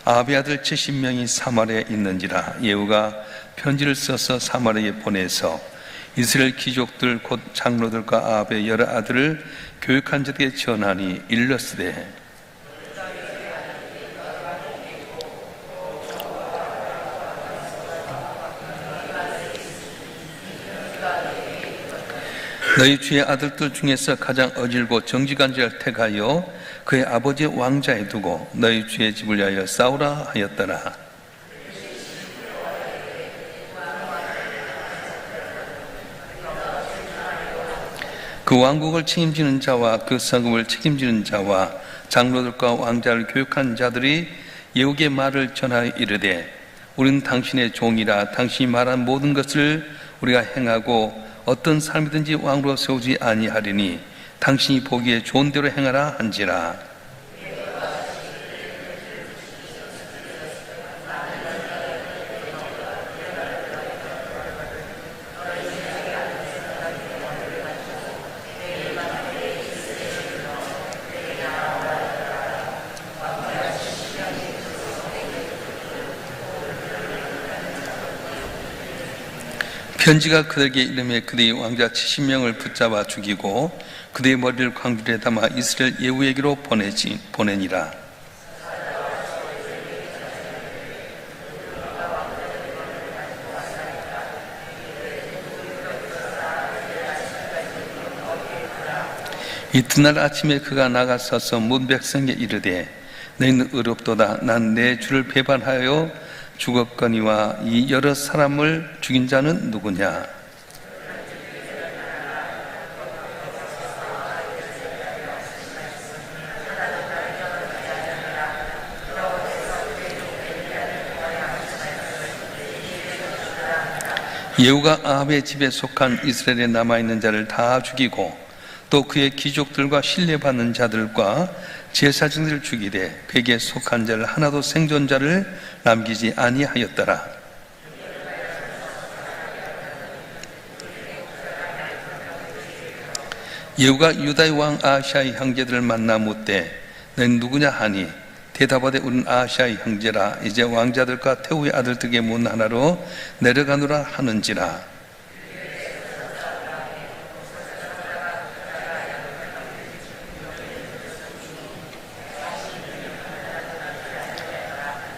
아합의 아들 70명이 사마리아에 있는지라 예후가 편지를 써서 사마리아에 보내서 이스라엘 귀족들 곧 장로들과 아합의 여러 아들을 교육한 자들에게 전하니 일렀으되 너희 주의 아들들 중에서 가장 어질고 정직한 자를 택하여 그의 아버지의 왕자에 두고 너희 주의 집을 위하여 싸우라 하였더라. 그 왕국을 책임지는 자와 그 성읍을 책임지는 자와 장로들과 왕자를 교육한 자들이 예후의 말을 전하여 이르되 우리는 당신의 종이라 당신이 말한 모든 것을 우리가 행하고 어떤 사람이든지 왕으로 세우지 아니하리니 당신이 보기에 좋은 대로 행하라 한지라. 편지가 그들에게 이르매 그들이 왕자 70명을 붙잡아 죽이고 그들의 머리를 광주리에 담아 이스라엘 예후에게로 보내니라. 이튿날 아침에 그가 나가서서 문 백성에게 이르되 너희는 의롭도다. 난 내 주를 배반하여 죽었거니와 이 여러 사람을 죽인 자는 누구냐? 예후가 아합의 집에 속한 이스라엘에 남아있는 자를 다 죽이고 또 그의 귀족들과 신뢰받는 자들과 제사장들을 죽이되 그에게 속한 자를 하나도 생존자를 남기지 아니하였더라. 예후가 유다의 왕 아하시아의 형제들을 만나 묻되 너희는 누구냐 하니 대답하되 우리는 아하시아의 형제라. 이제 왕자들과 태후의 아들들에게 문 하나로 내려가노라 하는지라.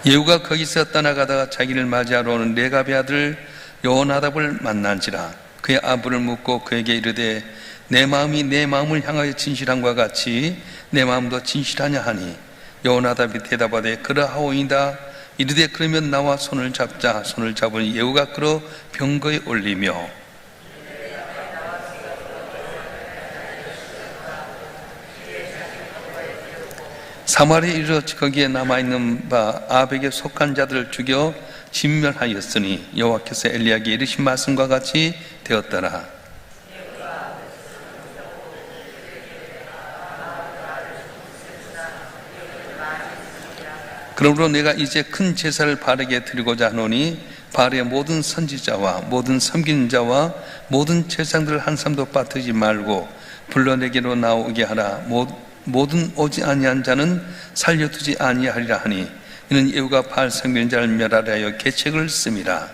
예후가 거기서 떠나가다가 자기를 맞이하러 오는 레갑의 아들 여호나답을 만난지라. 그의 아부를 묻고 그에게 이르되 내 마음이 내 마음을 향하여 진실함과 같이 내 마음도 진실하냐 하니 여호나답이 대답하되 그러하오이다. 이르되 그러면 나와 손을 잡자. 손을 잡으니 예후가 끌어 병거에 올리며 사마리아에 이르러 거기에 남아있는 바 아합에게 속한 자들을 죽여 진멸하였으니 여호와께서 엘리야에게 이르신 말씀과 같이 되었더라. 그러므로 내가 이제 큰 제사를 바알에게 드리고자 하노니 바알의 모든 선지자와 모든 섬기는 자와 모든 제사장들을 한 사람도 빠뜨리지 말고 불러 내게로 나오게 하라. 모든 오지 아니한 자는 살려두지 아니하리라 하니 이는 예후가 바알 섬기는 자를 멸하려 하여 계책을 씁니다.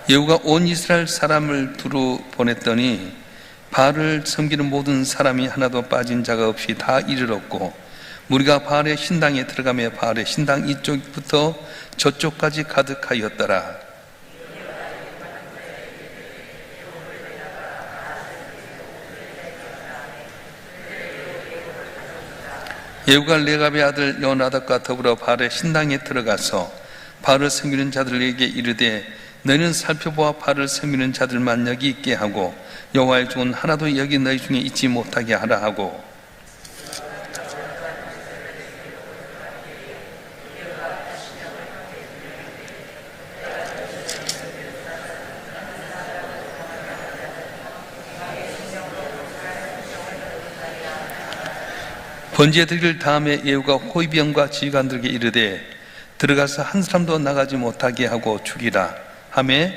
예후가 온 이스라엘 사람을 두루 보냈더니 바알을 섬기는 모든 사람이 하나도 빠진 자가 없이 다 이르렀고 무리가 바알의 신당에 들어가며 바알의 신당 이쪽부터 저쪽까지 가득하였더라. 예후가 레갑의 아들 여호나답과 더불어 바알의 신당에 들어가서 바알을 섬기는 자들에게 이르되 너희는 살펴보아 바알을 섬기는 자들만 여기 있게 하고 여호와의 종은 하나도 여기 너희 중에 있지 못하게 하라 하고 번제드릴 다음에 예후가 호위병과 지휘관들에게 이르되 들어가서 한 사람도 나가지 못하게 하고 죽이라 하매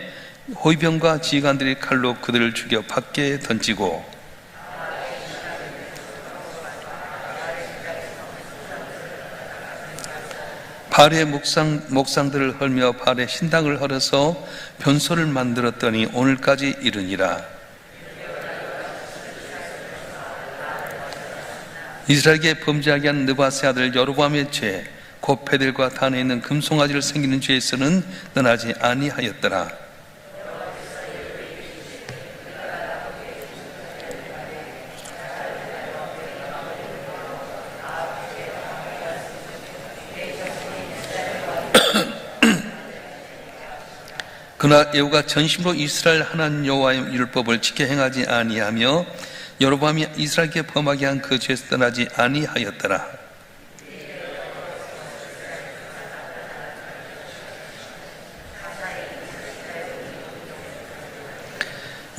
호위병과 지휘관들이 칼로 그들을 죽여 밖에 던지고 발의 목상들을 헐며 발의 신당을 헐어서 변소를 만들었더니 오늘까지 이르니라. 이스라엘에게 범죄하게 한 느바세 아들 여로보암의 죄, 곧 베델과 단에 있는 금송아지를 섬기는 죄에서는 떠나지 아니하였더라. 그러나 예후가 전심으로 이스라엘 하나님 여호와의 율법을 지켜 행하지 아니하며 여로보암이 이스라엘에게 범하게 한 그 죄에서 떠나지 아니하였더라.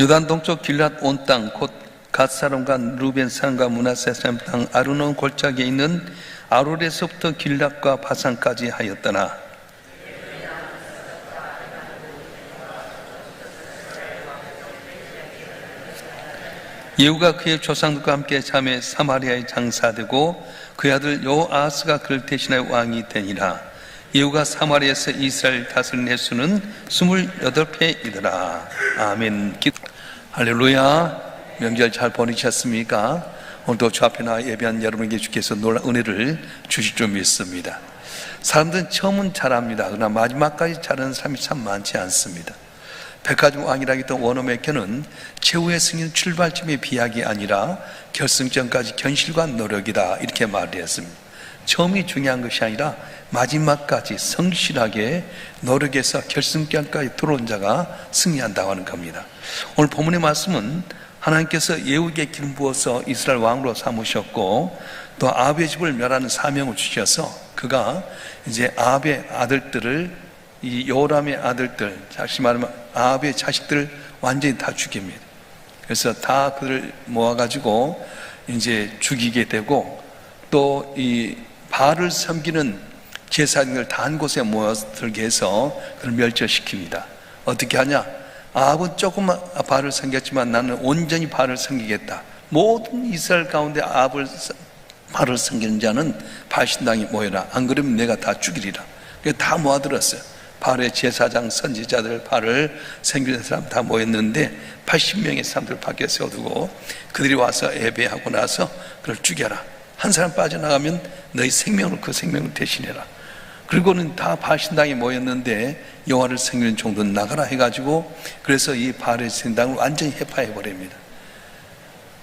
요단 동쪽 길랏 온 땅 곧 갓 사람과 루벤 사람과 므낫세 사람 땅 아르논 골짜기에 있는 아롤에서부터 길랏과 바산까지 하였더라. 예후가 그의 조상들과 함께 잠에 사마리아에 장사되고 그의 아들 여호아하스가 그를 대신하여 왕이 되니라. 예후가 사마리아에서 이스라엘 다스린 횟수는 28회이더라. 아멘. 할렐루야. 명절 잘 보내셨습니까? 오늘도 주 앞에 나와 예배한 여러분에게 주께서 놀라운 은혜를 주실 줄 믿습니다. 사람들은 처음은 잘합니다. 그러나 마지막까지 잘하는 사람이 참 많지 않습니다. 백화점 왕이라 했던 워너 메커는 최후의 승리는 출발점의 비약이 아니라 결승점까지 견실과 노력이다, 이렇게 말을 했습니다. 처음이 중요한 것이 아니라 마지막까지 성실하게 노력해서 결승점까지 들어온 자가 승리한다고 하는 겁니다. 오늘 본문의 말씀은 하나님께서 예후에게 기름 부어서 이스라엘 왕으로 삼으셨고 또 아합의 집을 멸하는 사명을 주셔서 그가 이제 아합의 아들들을, 이 요람의 아들들, 다시 말하면 아합의 자식들을 완전히 다 죽입니다. 그래서 다 그들을 모아가지고 이제 죽이게 되고 또 이 바알을 섬기는 제사장들 다 한 곳에 모여들게 해서 그를 멸절시킵니다. 어떻게 하냐? 아합은 조금만 바알을 섬겼지만 나는 온전히 바알을 섬기겠다. 모든 이스라엘 가운데 바알을 섬기는 자는 바알 신당에 모여라. 안 그러면 내가 다 죽이리라. 그래서 다 모아들었어요. 바알의 제사장, 선지자들, 바알을 섬기는 사람 다 모였는데 80명의 사람들 밖에 세워두고 그들이 와서 예배하고 나서 그를 죽여라. 한 사람 빠져나가면 너희 생명을, 그 생명을 대신해라. 그리고는 다 바알 신당에 모였는데 여호와를 섬기는 종들은 나가라 해가지고 그래서 이 바알의 신당을 완전히 해파해버립니다.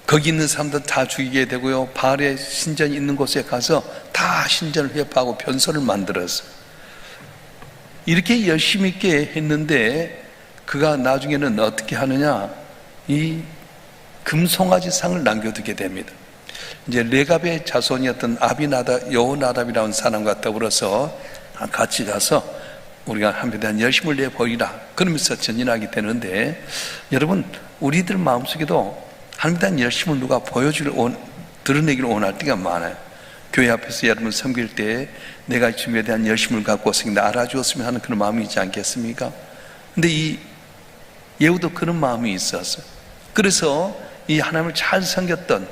거기 있는 사람들 다 죽이게 되고요, 바알의 신전이 있는 곳에 가서 다 신전을 회파하고 변소를 만들었어요. 이렇게 열심히 있게 했는데 그가 나중에는 어떻게 하느냐, 이 금송아지 상을 남겨두게 됩니다. 이제 레갑의 자손이었던 아비나답, 여호나답이라는 사람과 더불어서 같이 가서 우리가 하나님에 대한 열심을 내보이라, 그러면서 전진하게 되는데, 여러분 우리들 마음속에도 하나님에 대한 열심을 누가 드러내기를 원할 때가 많아요. 교회 앞에서 여러분 섬길 때 내가 주님에 대한 열심을 갖고 있습니다, 알아주었으면 하는 그런 마음이 있지 않겠습니까? 근데 이 예후도 그런 마음이 있었어요. 그래서 이 하나님을 잘 섬겼던,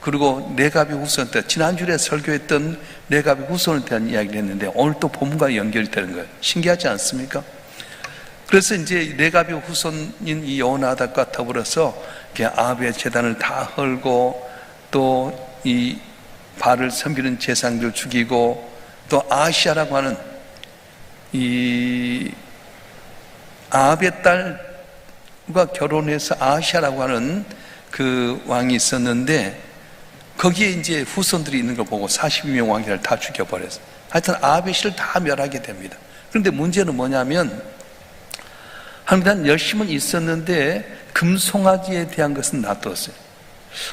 그리고 레갑의 후손 때, 지난주에 설교했던 레갑의 후손에 대한 이야기를 했는데 오늘 또 본문과 연결이 되는 거예요. 신기하지 않습니까? 그래서 이제 레갑의 후손인 이 여호나답과 더불어서 아합의 제단을 다 헐고 또 이 바알을 섬기는 제사장들 죽이고 또 아시아라고 하는 이 아합의 딸과 결혼해서 아시아라고 하는 그 왕이 있었는데 거기에 이제 후손들이 있는 걸 보고 42명 왕들을 다 죽여버렸어요. 하여튼 아합의 씨를 다 멸하게 됩니다. 그런데 문제는 뭐냐면 하나님에 대한 열심은 있었는데 금송아지에 대한 것은 놔뒀어요.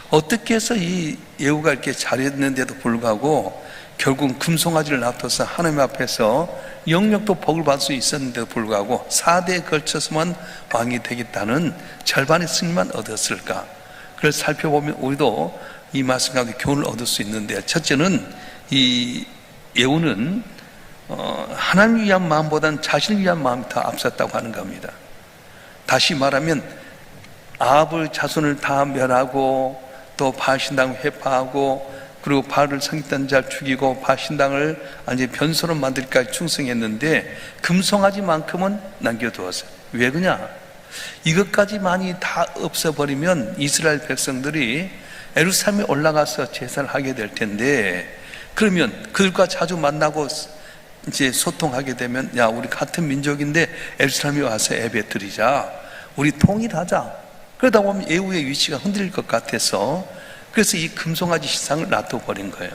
어떻게 해서 이 예후가 이렇게 잘했는데도 불구하고 결국 금송아지를 놔둬서 하나님 앞에서 영역도 복을 받을 수 있었는데도 불구하고 4대에 걸쳐서만 왕이 되겠다는 절반의 승리만 얻었을까? 그걸 살펴보면 우리도 이 말씀 가운데 교훈을 얻을 수 있는데, 첫째는 이 예후는 하나님 위한 마음보다는 자신을 위한 마음이 더 앞섰다고 하는 겁니다. 다시 말하면 아합의 자손을 다 멸하고 또 바알 신당을 회파하고 그리고 바알을 섬기던 자를 죽이고 바알 신당을 완전히 변소로 만들기까지 충성했는데 금송아지만큼은 남겨두었어요. 왜 그러냐? 이것까지만이 다 없어버리면 이스라엘 백성들이 예루살렘에 올라가서 제사를 하게 될 텐데, 그러면 그들과 자주 만나고 이제 소통하게 되면, 야, 우리 같은 민족인데 예루살렘에 와서 예배 드리자, 우리 통일하자. 그러다 보면 예후의 위치가 흔들릴 것 같아서, 그래서 이 금송아지 신상을 놔둬버린 거예요.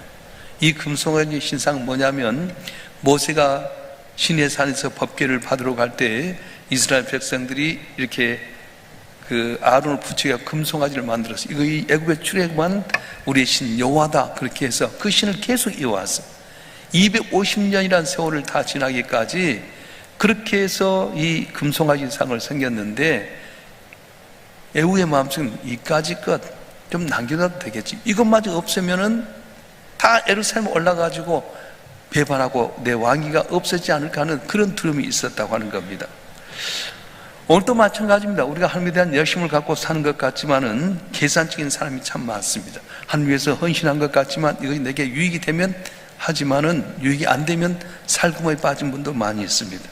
이 금송아지 신상은 뭐냐면, 모세가 시내산에서 법궤를 받으러 갈 때 이스라엘 백성들이 이렇게 그 아론을 부추겨 금송아지를 만들어서 이거 이 애굽에 출애굽한 우리의 신 여호와다, 그렇게 해서 그 신을 계속 이어왔어. 250년이라는 세월을 다 지나기까지 그렇게 해서 이 금송아지 상을 섬겼는데, 애후의 마음속은 이까지 것 좀 남겨놔도 되겠지, 이것마저 없으면은 다 예루살렘 올라가지고 배반하고 내 왕위가 없어지지 않을까 하는 그런 두려움이 있었다고 하는 겁니다. 오늘도 마찬가지입니다. 우리가 하나님에 대한 열심을 갖고 사는 것 같지만은 계산적인 사람이 참 많습니다. 하나님 위해서 헌신한 것 같지만 이것이 내게 유익이 되면 하지만은 유익이 안 되면 살구멍에 빠진 분도 많이 있습니다.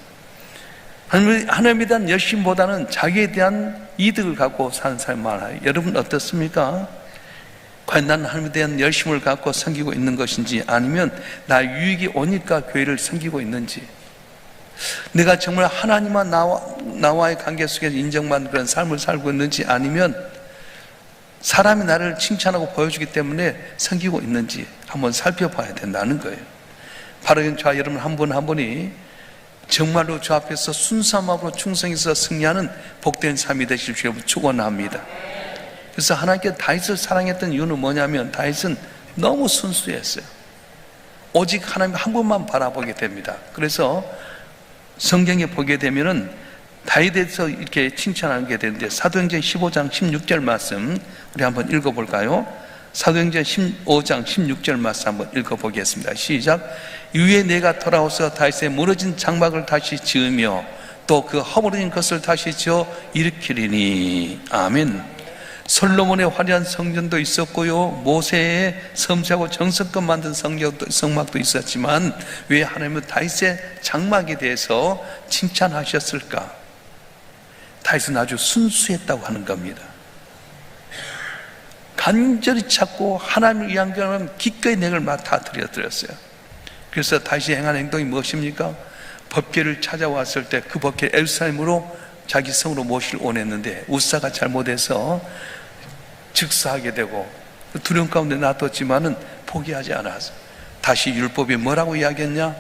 하나님에 대한 열심보다는 자기에 대한 이득을 갖고 사는 사람이 많아요. 여러분 어떻습니까? 과연 나는 하나님에 대한 열심을 갖고 섬기고 있는 것인지, 아니면 나 유익이 오니까 교회를 섬기고 있는지, 내가 정말 하나님과 나와의 관계 속에서 인정받는 그런 삶을 살고 있는지, 아니면 사람이 나를 칭찬하고 보여주기 때문에 섬기고 있는지 한번 살펴봐야 된다는 거예요. 바로 저와 여러분 한 분 한 분이 정말로 주 앞에서 순수한 마음으로 충성해서 승리하는 복된 삶이 되실 줄 축원합니다. 그래서 하나님께 다윗을 사랑했던 이유는 뭐냐면, 다윗은 너무 순수했어요. 오직 하나님 한 분만 바라보게 됩니다. 그래서 성경에 보게 되면은 다윗에서 이렇게 칭찬하게 되는데, 사도행전 15장 16절 말씀 우리 한번 읽어볼까요? 사도행전 15장 16절 말씀 한번 읽어보겠습니다. 시작. 이후에 내가 돌아와서 다윗의 무너진 장막을 다시 지으며 또 그 허물어진 것을 다시 지어 일으키리니. 아멘. 솔로몬의 화려한 성전도 있었고요, 모세의 섬세하고 정성껏 만든 성막도 있었지만 왜 하나님은 다윗의 장막에 대해서 칭찬하셨을까? 다윗은 아주 순수했다고 하는 겁니다. 간절히 찾고 하나님을 위한 것은 기꺼이 내걸 맡아 드렸어요. 그래서 다윗이 행한 행동이 무엇입니까? 법궤를 찾아왔을 때 그 법궤를 예루살렘으로 자기 성으로 모시기를 원했는데 우사가 잘못해서 즉사하게 되고 두려움 가운데 놔뒀지만은 포기하지 않았어. 다시 율법이 뭐라고 이야기했냐?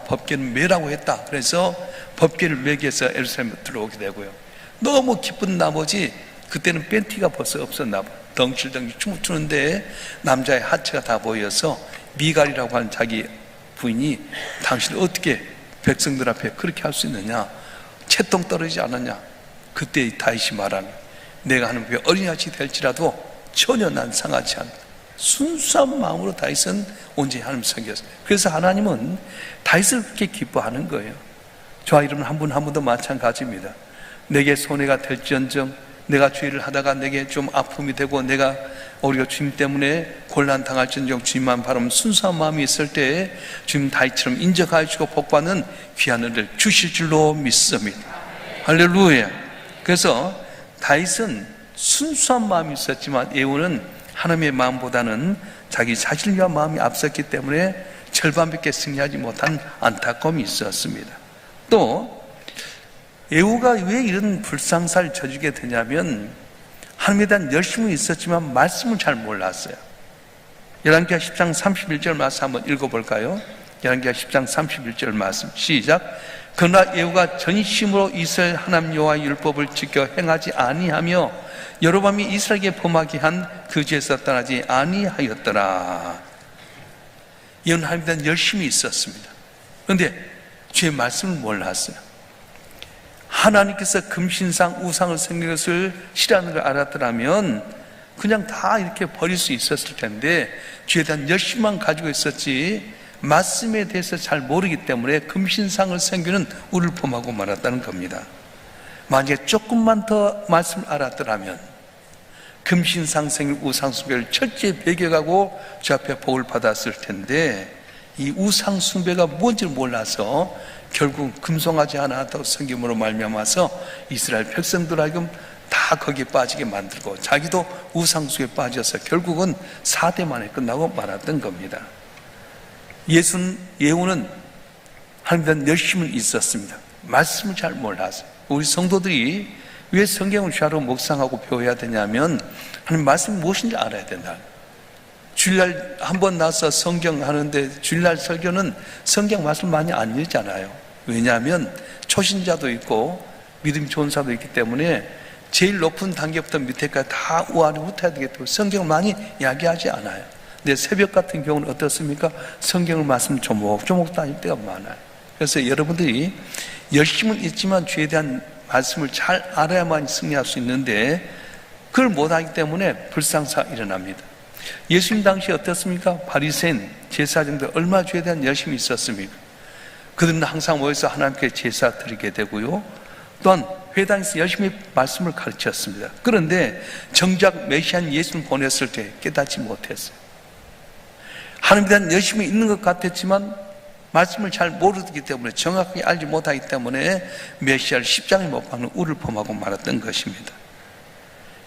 법궤는 매라고 했다. 그래서 법궤를 매기 해서 예루살렘에 들어오게 되고요. 너무 기쁜 나머지 그때는 팬티가 벌써 없었나 봐. 덩실덩실 춤을 추는데 남자의 하체가 다 보여서 미갈이라고 하는 자기 부인이 당신을 어떻게 백성들 앞에 그렇게 할 수 있느냐? 채통 떨어지지 않았냐? 그때 다윗이 말하는, 내가 하나님께 어린아치 될지라도 전혀 난 상하지 않다. 순수한 마음으로 다윗은 온전히 하나님 섬겼어요. 그래서 하나님은 다윗을 그렇게 기뻐하는 거예요. 저와 여러분 한 분 한 분도 마찬가지입니다. 내게 손해가 될지언정, 내가 죄를 하다가 내게 좀 아픔이 되고 내가 우리가 주님 때문에 곤란 당할지언정 주님만 바라보면 순수한 마음이 있을 때 주님 다윗처럼 인정하여 주고 복받는 귀한 은혜를 주실 줄로 믿습니다. 할렐루야. 그래서 다윗은 순수한 마음이 있었지만 예후는 하나님의 마음보다는 자기 자신을 위한 마음이 앞섰기 때문에 절반밖에 승리하지 못한 안타까움이 있었습니다. 또 예후가 왜 이런 불상사를 저지게 되냐면 하나님에 대한 열심은 있었지만 말씀을 잘 몰랐어요. 열왕기하 10장 31절 말씀 한번 읽어볼까요? 열왕기하 10장 31절 말씀 시작. 그러나 예후가 전심으로 이스라엘 하나님 여호와의 율법을 지켜 행하지 아니하며 여로보암이 이스라엘에게 범하게 한 그 죄에서 떠나지 아니하였더라. 예후는 하나님에 대한 열심이 있었습니다. 그런데 주의 말씀을 몰랐어요. 하나님께서 금신상 우상을 섬기는 것을 싫어하는 걸 알았더라면 그냥 다 이렇게 버릴 수 있었을 텐데 주에 대한 열심만 가지고 있었지 말씀에 대해서 잘 모르기 때문에 금신상을 섬기는 우리를 범하고 말았다는 겁니다. 만약에 조금만 더 말씀을 알았더라면, 금신상생일 우상숭배를 철저히 배격하고 주 앞에 복을 받았을 텐데 이 우상숭배가 뭔지 몰라서 결국 금송아지 하나 더 섬김으로 말미암아서 이스라엘 백성들 하여금 다 거기에 빠지게 만들고 자기도 우상숭배에 빠져서 결국은 4대 만에 끝나고 말았던 겁니다. 예후는 하나님에 대한 열심은 있었습니다. 말씀을 잘 몰라서. 우리 성도들이 왜 성경을 잘 묵상하고 배워야 되냐면 하나님 말씀이 무엇인지 알아야 된다. 주일날 한 번 나서 성경 하는데 주일날 설교는 성경 말씀 많이 안 읽잖아요. 왜냐하면 초신자도 있고 믿음이 좋은 사람도 있기 때문에 제일 높은 단계부터 밑에까지 다 우아를 훑어야 되기 때문에 성경을 많이 이야기하지 않아요. 근데 새벽 같은 경우는 어떻습니까? 성경을 말씀 조목조목 다닐 때가 많아요. 그래서 여러분들이 열심은 있지만 주에 대한 말씀을 잘 알아야만 승리할 수 있는데 그걸 못하기 때문에 불상사가 일어납니다. 예수님 당시 어떻습니까? 바리새인 제사장들 얼마나 주에 대한 열심이 있었습니까? 그들은 항상 모여서 하나님께 제사 드리게 되고요, 또한 회당에서 열심히 말씀을 가르쳤습니다. 그런데 정작 메시아인 예수를 보냈을 때 깨닫지 못했어요. 하나님에 대한 열심이 있는 것 같았지만 말씀을 잘 모르기 때문에 정확하게 알지 못하기 때문에 메시아를 십자가에 못 박는 우를 범하고 말았던 것입니다.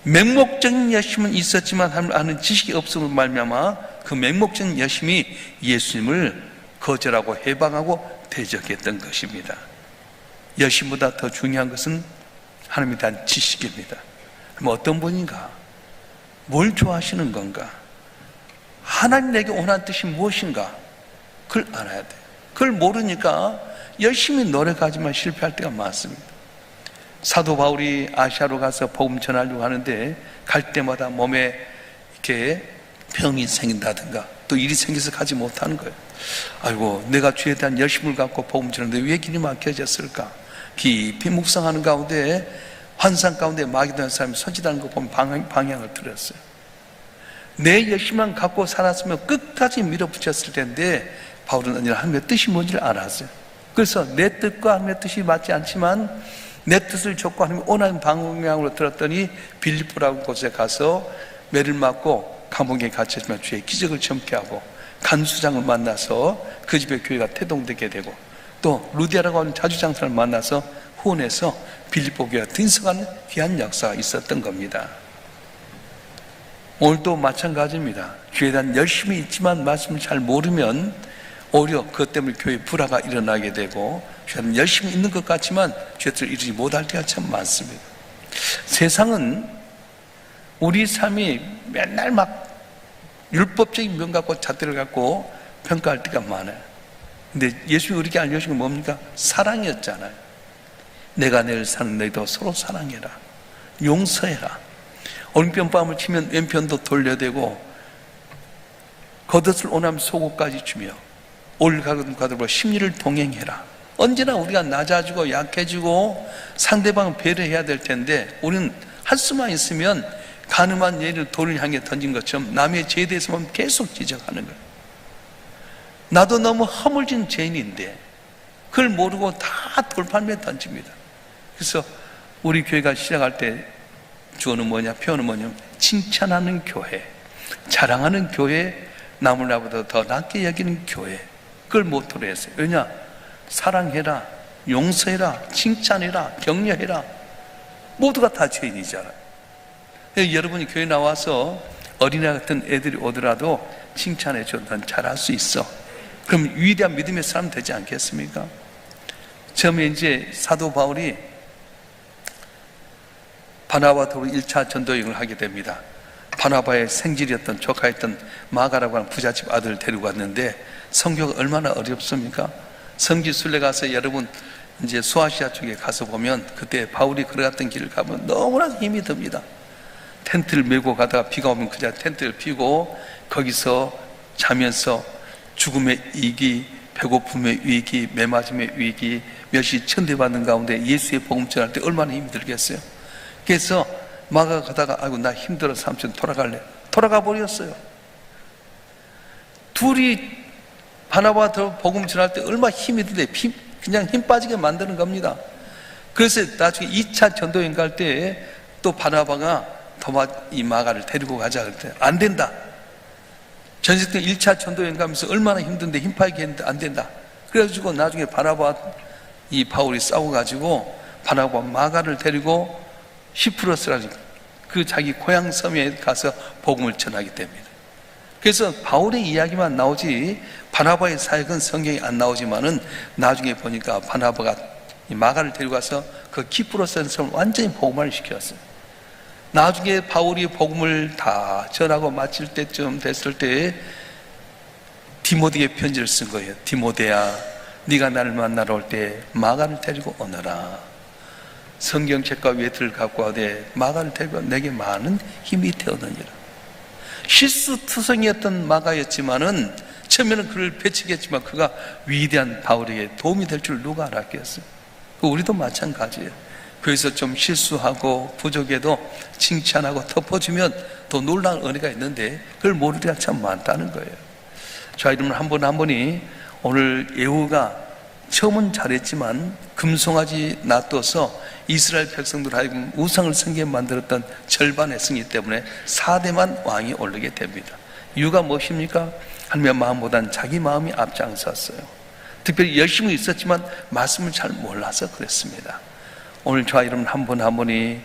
맹목적인 열심은 있었지만 하나님을 아는 지식이 없음으로 말미암아 그 맹목적인 열심이 예수님을 거절하고 해방하고 대적했던 것입니다. 열심보다 더 중요한 것은 하나님에 대한 지식입니다. 어떤 분인가? 뭘 좋아하시는 건가? 하나님 내게 원하는 뜻이 무엇인가? 그걸 알아야 돼요. 그걸 모르니까 열심히 노력하지만 실패할 때가 많습니다. 사도 바울이 아시아로 가서 복음 전하려고 하는데 갈 때마다 몸에 이렇게 병이 생긴다든가 또 일이 생겨서 가지 못하는 거예요. 아이고, 내가 주에 대한 열심을 갖고 복음 전하는데 왜 길이 막혀졌을까? 깊이 묵상하는 가운데 환상 가운데 마귀되는 사람이 선지다는 거 보면 방향을 틀었어요. 내 열심만 갖고 살았으면 끝까지 밀어붙였을 텐데 바울은 아니라 하나님의 뜻이 뭔지를 알았어요. 그래서 내 뜻과 하나님의 뜻이 맞지 않지만 내 뜻을 줬고 하나님이 원하는 방향으로 들었더니 빌립보라는 곳에 가서 매를 맞고 감옥에 갇혔지만 주의 기적을 젊게 하고 간수장을 만나서 그 집의 교회가 태동되게 되고 또 루디아라고 하는 자주장사를 만나서 후원해서 빌립보 교회가 든성하는 귀한 역사가 있었던 겁니다. 오늘도 마찬가지입니다. 주에 대한 열심이 있지만 말씀을 잘 모르면 오히려 그것 때문에 교회에 불화가 일어나게 되고 주에 대한 열심이 있는 것 같지만 주의 뜻을 이루지 못할 때가 참 많습니다. 세상은 우리 삶이 맨날 막 율법적인 면 갖고 잣대를 갖고 평가할 때가 많아요. 근데 예수님이 우리에게 알려주신 건 뭡니까? 사랑이었잖아요. 내가 내를 사는 너희도 서로 사랑해라, 용서해라. 오른편밤을 치면 왼편도 돌려대고 겉옷을 원하면 속옷까지 주며 올가든 가들고 심리를 동행해라. 언제나 우리가 낮아지고 약해지고 상대방을 배려해야 될 텐데 우리는 할 수만 있으면 가늠한 예를 돌을 향해 던진 것처럼 남의 죄에 대해서만 계속 지적하는 거예요. 나도 너무 허물진 죄인인데 그걸 모르고 다 돌판매에 던집니다. 그래서 우리 교회가 시작할 때 주어는 뭐냐, 표현은 뭐냐, 칭찬하는 교회, 자랑하는 교회, 남을 나보다 더 낫게 여기는 교회, 그걸 모토로 했어요. 왜냐? 사랑해라, 용서해라, 칭찬해라, 격려해라. 모두가 다 죄인이잖아요. 여러분이 교회 나와서 어린애 같은 애들이 오더라도 칭찬해줘. 넌 잘할 수 있어. 그럼 위대한 믿음의 사람 되지 않겠습니까? 처음에 이제 사도 바울이 바나바와 더불어 1차 전도여행을 하게 됩니다. 바나바의 생질이었던 조카였던 마가라고 하는 부잣집 아들을 데리고 왔는데 선교가 얼마나 어렵습니까? 성지순례 가서 여러분 이제 소아시아 쪽에 가서 보면 그때 바울이 걸어갔던 길을 가면 너무나 힘이 듭니다. 텐트를 메고 가다가 비가 오면 그냥 텐트를 피고 거기서 자면서 죽음의 위기, 배고픔의 위기, 매맞음의 위기, 몇시 천대받는 가운데 예수의 복음 전할 때 얼마나 힘이 들겠어요. 그래서 마가 가다가 아이고 나 힘들어 삼촌 돌아갈래. 돌아가 버렸어요. 둘이 바나바와 더 복음 전할 때 얼마나 힘이 드는데 그냥 힘 빠지게 만드는 겁니다. 그래서 나중에 2차 전도여행 갈 때 또 바나바가 이 마가를 데리고 가자 그랬더니 안 된다. 전세 때 1차 전도여행 가면서 얼마나 힘든데 힘파게 했는데 안 된다. 그래가지고 나중에 바나바와 이 바울이 싸워가지고 바나바와 마가를 데리고 시프러스라는 그 자기 고향 섬에 가서 복음을 전하게 됩니다. 그래서 바울의 이야기만 나오지 바나바의 사역은 성경에 안 나오지만은 나중에 보니까 바나바가 이 마가를 데리고 가서 그 키프로스라는 섬을 완전히 복음화를 시켰어요. 나중에 바울이 복음을 다 전하고 마칠 때쯤 됐을 때 디모데에게 편지를 쓴 거예요. 디모데야, 네가 나를 만나러 올 때 마가를 데리고 오너라. 성경책과 외투를 갖고 와되 마가를 데리고 내게 많은 힘이 되었느니라. 실수투성이었던 마가였지만은 처음에는 그를 배척했지만 그가 위대한 바울에게 도움이 될 줄 누가 알았겠어요? 우리도 마찬가지예요. 그래서 좀 실수하고 부족해도 칭찬하고 덮어주면 더 놀라운 은혜가 있는데 그걸 모를 때가 참 많다는 거예요. 자, 여러분 한 분 한 분이 오늘 예후가 처음은 잘했지만 금송아지 놔둬서 이스라엘 백성들 하여금 우상을 섬기게 만들었던 절반의 승리 때문에 4대만 왕이 오르게 됩니다. 이유가 무엇입니까? 하나님의 마음보다는 자기 마음이 앞장섰어요. 특별히 열심히 있었지만 말씀을 잘 몰라서 그랬습니다. 오늘 저와 여러분 한 분 한 분이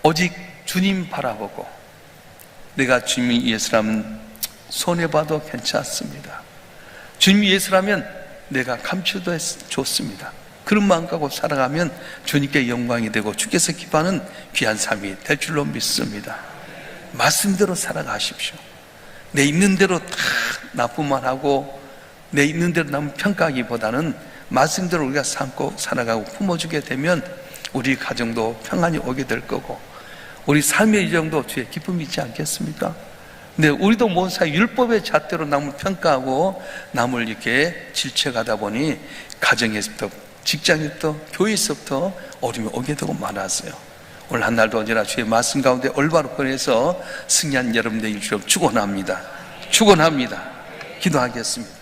오직 주님 바라보고 내가 주님이 예수라면 손해봐도 괜찮습니다. 주님이 예수라면 내가 감추도 좋습니다. 그런 마음 갖고 살아가면 주님께 영광이 되고 주께서 기뻐하는 귀한 삶이 될 줄로 믿습니다. 말씀대로 살아가십시오. 내 있는 대로 다 나쁜 말 하고 내 있는 대로 남 평가하기보다는 말씀대로 우리가 삼고 살아가고 품어주게 되면 우리 가정도 평안이 오게 될 거고 우리 삶의 이정도 주의 기쁨이 있지 않겠습니까? 근데 우리도 모두 율법의 잣대로 남을 평가하고 남을 이렇게 질책하다 보니 가정에서부터 직장에서부터 교회에서부터 어려움이 오게 되고 말았어요. 오늘 한 날도 언제나 주의 말씀 가운데 올바로 보내서 승리한 여러분들의 일주일 축원합니다. 축원합니다. 기도하겠습니다.